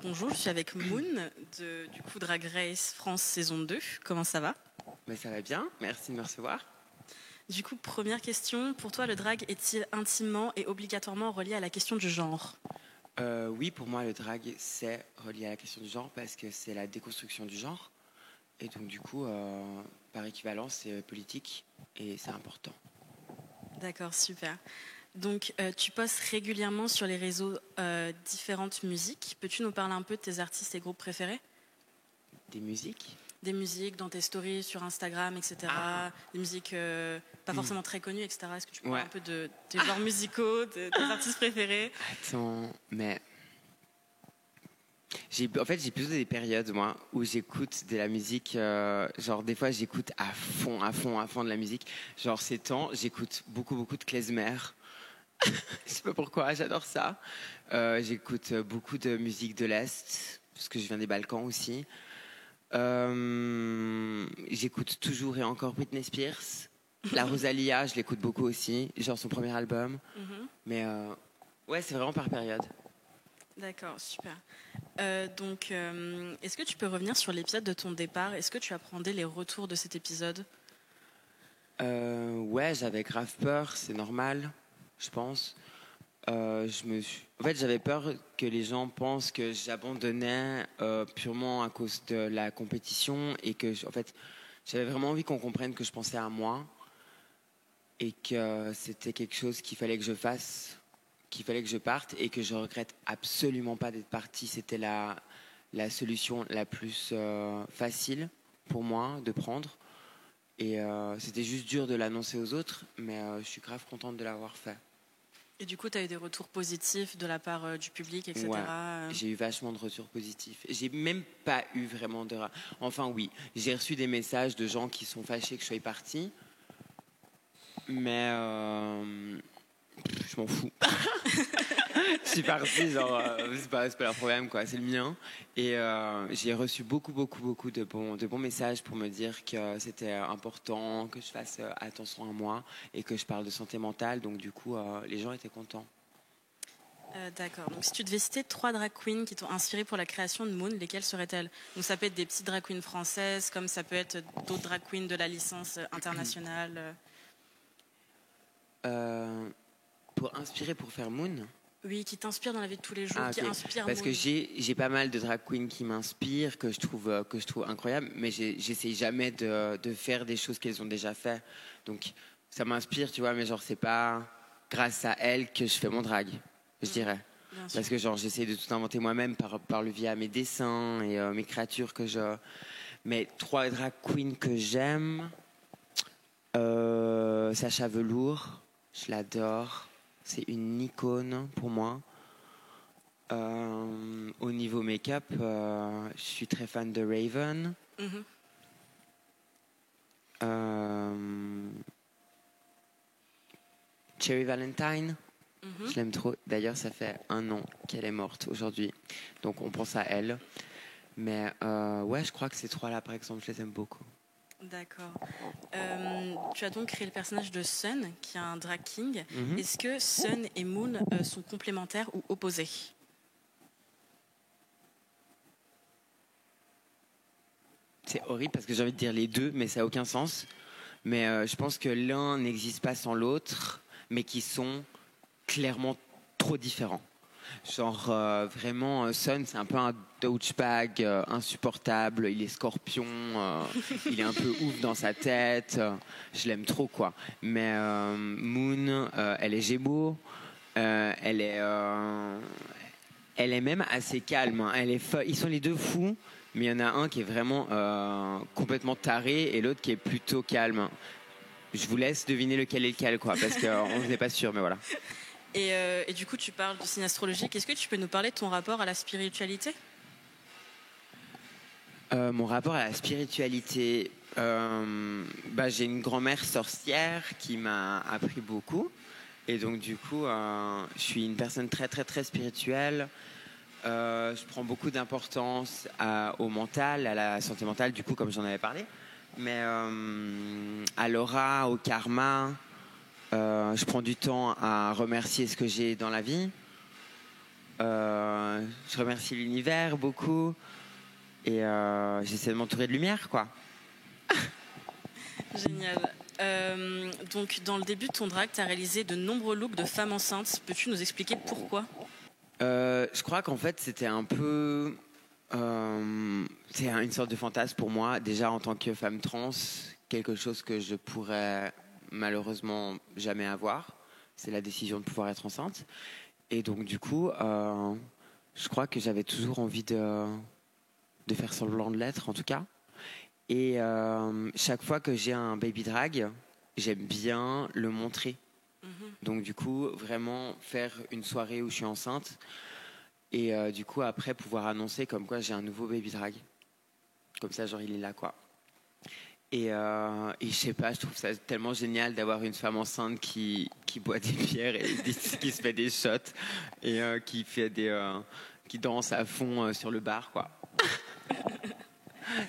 Bonjour, je suis avec Moon du coup Drag Race France saison 2. Comment ça va? Mais ça va bien, merci de me recevoir. Du coup, première question, pour toi le drag est-il intimement et obligatoirement relié à la question du genre? Oui, pour moi, le drag, c'est relié à la question du genre parce que c'est la déconstruction du genre. Et donc, du coup, par équivalence, c'est politique et c'est important. D'accord, super. Donc, tu postes régulièrement sur les réseaux différentes musiques. Peux-tu nous parler un peu de tes artistes et groupes préférés? Des musiques? Des musiques dans tes stories sur Instagram, etc. Des musiques pas forcément très connues, etc. Est-ce que tu peux parler un peu de tes genres musicaux, de tes artistes préférés? Attends, mais j'ai plutôt des périodes, moi, où j'écoute de la musique, genre des fois j'écoute à fond de la musique. Genre ces temps, j'écoute beaucoup de klezmer. Je sais pas pourquoi, j'adore ça. J'écoute beaucoup de musique de l'Est, parce que je viens des Balkans aussi. J'écoute toujours et encore Britney Spears. La Rosalia, je l'écoute beaucoup aussi, genre son premier album. Mais ouais, c'est vraiment par période. D'accord, super. Donc, est-ce que tu peux revenir sur l'épisode de ton départ? Est-ce que tu appréhendais les retours de cet épisode? Ouais, j'avais grave peur, c'est normal, je pense. En fait, j'avais peur que les gens pensent que j'abandonnais purement à cause de la compétition et que, en fait, j'avais vraiment envie qu'on comprenne que je pensais à moi et que c'était quelque chose qu'il fallait que je fasse, qu'il fallait que je parte et que je regrette absolument pas d'être partie. C'était la solution la plus facile pour moi de prendre. Et c'était juste dur de l'annoncer aux autres, mais je suis grave contente de l'avoir fait. Et du coup, tu as eu des retours positifs de la part du public, etc. Ouais, j'ai eu vachement de retours positifs. J'ai même pas eu vraiment de... Enfin oui, j'ai reçu des messages de gens qui sont fâchés que je sois partie, mais je m'en fous. Je suis partie, genre, c'est pas leur problème, quoi, c'est le mien. Et j'ai reçu beaucoup de bons messages pour me dire que c'était important, que je fasse attention à moi et que je parle de santé mentale. Donc du coup, les gens étaient contents. D'accord. Donc, si tu devais citer 3 drag queens qui t'ont inspiré pour la création de Moon, lesquelles seraient-elles? Donc, ça peut être des petites drag queens françaises, comme ça peut être d'autres drag queens de la licence internationale. Pour inspirer pour faire Moon? Oui, qui t'inspirent dans la vie de tous les jours, qui okay. inspirent Parce Moon. que j'ai pas mal de drag queens qui m'inspirent, que je trouve incroyables, mais j'essaie jamais de faire des choses qu'elles ont déjà fait. Donc ça m'inspire, tu vois, mais genre c'est pas grâce à elles que je fais mon drag, je dirais. Parce que genre j'essaie de tout inventer moi-même par le via mes dessins et mes créatures que je... Mais 3 drag queens que j'aime, Sacha Velour, je l'adore, c'est une icône pour moi. Au niveau make-up, je suis très fan de Raven. Cherry Valentine, je l'aime trop. D'ailleurs, ça fait 1 an qu'elle est morte aujourd'hui, donc on pense à elle. Mais ouais, je crois que ces 3-là, par exemple, je les aime beaucoup. D'accord. Tu as donc créé le personnage de Sun, qui est un drag king. Est-ce que Sun et Moon sont complémentaires ou opposés? C'est horrible parce que j'ai envie de dire les deux, mais ça n'a aucun sens. Mais je pense que l'un n'existe pas sans l'autre, mais qui sont clairement trop différents. Genre vraiment, Sun, c'est un peu un douchebag insupportable. Il est scorpion, il est un peu ouf dans sa tête. Je l'aime trop, quoi. Mais Moon, elle est Gémeaux. Elle est même assez calme. Hein. Ils sont les deux fous, mais il y en a un qui est vraiment complètement taré et l'autre qui est plutôt calme. Je vous laisse deviner lequel est lequel, quoi, parce qu'on n'est pas sûr, mais voilà. Et du coup, tu parles du signe astrologique. Est-ce que tu peux nous parler de ton rapport à la spiritualité? Mon rapport à la spiritualité, j'ai une grand-mère sorcière qui m'a appris beaucoup. Et donc, du coup, je suis une personne très, très, très spirituelle. Je prends beaucoup d'importance au mental, à la santé mentale, du coup, comme j'en avais parlé. Mais à l'aura, au karma, je prends du temps à remercier ce que j'ai dans la vie. Je remercie l'univers beaucoup. Et j'essaie de m'entourer de lumière, quoi. Génial. Donc, dans le début de ton drag, tu as réalisé de nombreux looks de femmes enceintes. Peux-tu nous expliquer pourquoi ? Je crois qu'en fait, c'était un peu... c'est une sorte de fantasme pour moi. Déjà, en tant que femme trans, quelque chose que je pourrais malheureusement jamais avoir. C'est la décision de pouvoir être enceinte. Et donc, du coup, je crois que j'avais toujours envie de faire semblant de l'être, en tout cas. Et chaque fois que j'ai un baby drag, j'aime bien le montrer. Donc du coup, vraiment faire une soirée où je suis enceinte et du coup après pouvoir annoncer comme quoi j'ai un nouveau baby drag. Comme ça, genre il est là, quoi. Et je sais pas, je trouve ça tellement génial d'avoir une femme enceinte qui boit des bières et qui se fait des shots et qui danse à fond sur le bar, quoi.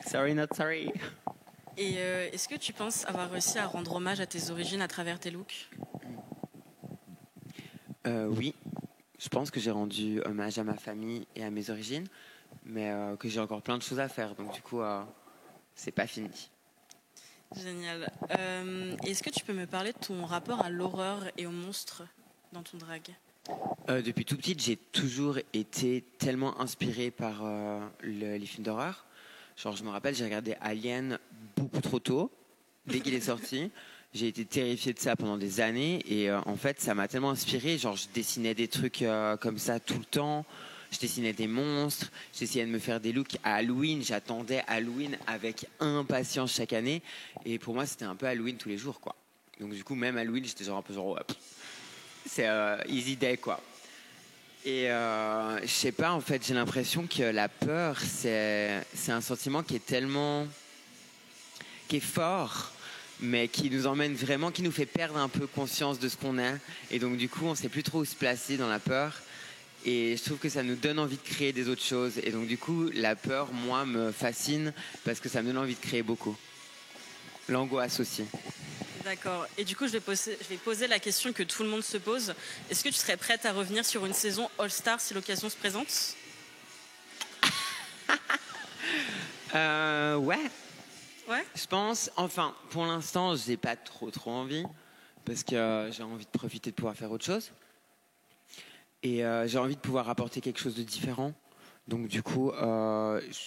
Sorry, not sorry. Et est-ce que tu penses avoir réussi à rendre hommage à tes origines à travers tes looks ? Oui, je pense que j'ai rendu hommage à ma famille et à mes origines, mais que j'ai encore plein de choses à faire, donc du coup, c'est pas fini. Génial. Est-ce que tu peux me parler de ton rapport à l'horreur et aux monstres dans ton drag ? Depuis tout petit, j'ai toujours été tellement inspirée par les films d'horreur. Genre, je me rappelle, j'ai regardé Alien beaucoup trop tôt, dès qu'il est sorti. J'ai été terrifiée de ça pendant des années et en fait, ça m'a tellement inspirée. Genre, je dessinais des trucs comme ça tout le temps. Je dessinais des monstres. J'essayais de me faire des looks à Halloween. J'attendais Halloween avec impatience chaque année. Et pour moi, c'était un peu Halloween tous les jours, quoi. Donc du coup, même Halloween, j'étais genre un peu genre, ouais, c'est easy day, quoi. Et je sais pas, en fait, j'ai l'impression que la peur, c'est un sentiment qui est fort, mais qui nous emmène vraiment, qui nous fait perdre un peu conscience de ce qu'on est. Et donc, du coup, on sait plus trop où se placer dans la peur. Et je trouve que ça nous donne envie de créer des autres choses. Et donc, du coup, la peur, moi, me fascine parce que ça me donne envie de créer beaucoup. L'angoisse aussi. D'accord. Et du coup, je vais poser la question que tout le monde se pose. Est-ce que tu serais prête à revenir sur une saison All-Star si l'occasion se présente ? Ouais. Ouais. Je pense, enfin, pour l'instant, j'ai pas trop envie parce que j'ai envie de profiter de pouvoir faire autre chose. Et j'ai envie de pouvoir apporter quelque chose de différent. Donc du coup,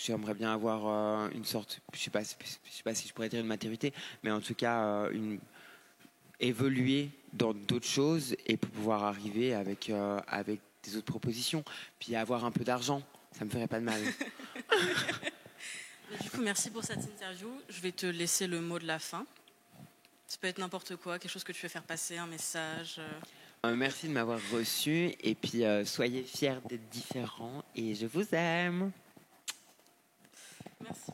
j'aimerais bien avoir une sorte, je sais pas si je pourrais dire une maturité, mais en tout cas évoluer dans d'autres choses et pour pouvoir arriver avec des autres propositions, puis avoir un peu d'argent, ça me ferait pas de mal. Du coup, merci pour cette interview. Je vais te laisser le mot de la fin. Ça peut être n'importe quoi, quelque chose que tu veux faire passer, un message. Merci de m'avoir reçu et puis soyez fiers d'être différents et je vous aime. Merci.